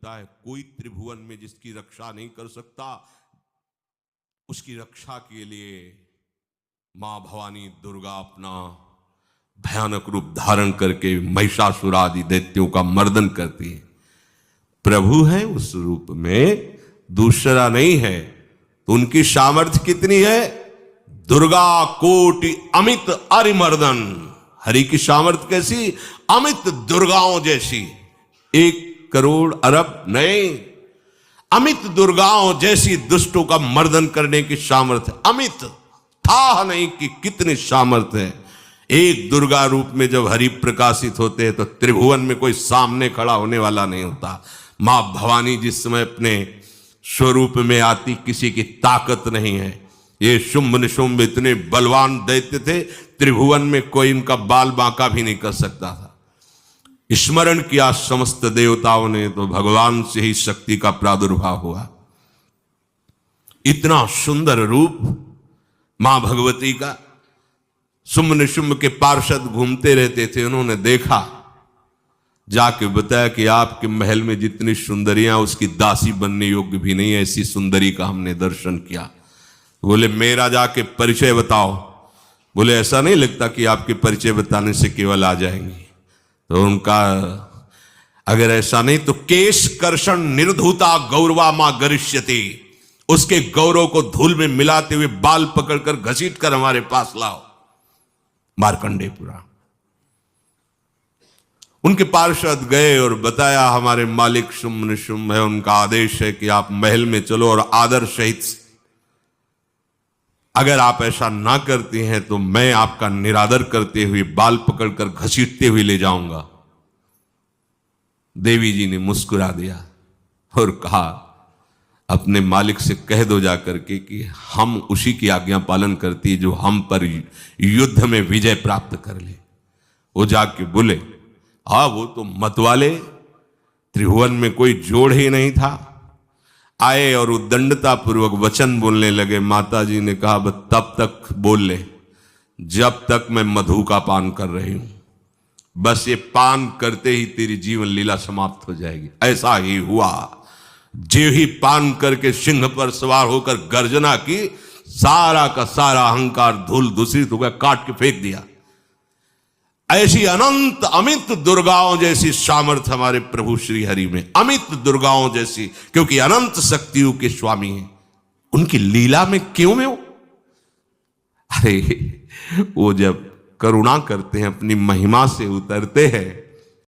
होता है, कोई त्रिभुवन में जिसकी रक्षा नहीं कर सकता, उसकी रक्षा के लिए मां भवानी दुर्गा अपना भयानक रूप धारण करके महिषासुर आदि दैत्यों का मर्दन करती है। प्रभु है उस रूप में, दूसरा नहीं है। तो उनकी सामर्थ्य कितनी है? दुर्गा कोटि अमित अरिमर्दन। हरि की सामर्थ्य कैसी? अमित दुर्गाओं जैसी। 1 करोड़ अरब नहीं, अमित दुर्गाओं जैसी दुष्टों का मर्दन करने की सामर्थ्य। अमित था नहीं कि कितनी सामर्थ्य है। एक दुर्गा रूप में जब हरि प्रकाशित होते हैं तो त्रिभुवन में कोई सामने खड़ा होने वाला नहीं होता। मां भवानी जिस समय अपने स्वरूप में आती, किसी की ताकत नहीं है। ये शुंभ निशुंभ इतने बलवान दैत्य थे, त्रिभुवन में कोई इनका बाल बांका भी नहीं कर सकता था। स्मरण किया समस्त देवताओं ने तो भगवान से ही शक्ति का प्रादुर्भाव हुआ। इतना सुंदर रूप मां भगवती का। शुंभ निशुंभ के पार्षद घूमते रहते थे, उन्होंने देखा, जाके बताया कि आपके महल में जितनी सुंदरियां उसकी दासी बनने योग्य भी नहीं है, ऐसी सुंदरी का हमने दर्शन किया। बोले मेरा जाके परिचय बताओ। बोले ऐसा नहीं लगता कि आपके परिचय बताने से केवल आ जाएंगी। तो उनका अगर ऐसा नहीं तो केश कर्षण निर्धूता गौरवा मां गरिष्यति, उसके गौरव को धूल में मिलाते हुए बाल पकड़कर घसीट कर हमारे पास लाओ। मार्कंडेय पुराण। उनके पार्षद गए और बताया हमारे मालिक शुंभ निशुंभ है, उनका आदेश है कि आप महल में चलो और आदर सहित, अगर आप ऐसा ना करती हैं तो मैं आपका निरादर करते हुए बाल पकड़कर घसीटते हुए ले जाऊंगा। देवी जी ने मुस्कुरा दिया और कहा अपने मालिक से कह दो जाकर के कि हम उसी की आज्ञा पालन करती है जो हम पर युद्ध में विजय प्राप्त कर ले। वो जाके बोले हाँ वो तो मतवाले, त्रिभुवन में कोई जोड़ ही नहीं था। आए और उद्दंडता पूर्वक वचन बोलने लगे। माता जी ने कहा बस तब तक बोल ले जब तक मैं मधु का पान कर रही हूं, बस ये पान करते ही तेरी जीवन लीला समाप्त हो जाएगी। ऐसा ही हुआ। जो ही पान करके सिंह पर सवार होकर गर्जना की, सारा का सारा अहंकार धूल दूषित हो गया, काट के फेंक दिया। ऐसी अनंत अमित दुर्गाओं जैसी सामर्थ्य हमारे प्रभु श्री हरि में, अमित दुर्गाओं जैसी, क्योंकि अनंत शक्तियों के स्वामी हैं। उनकी लीला में क्यों में हो? अरे वो जब करुणा करते हैं, अपनी महिमा से उतरते हैं,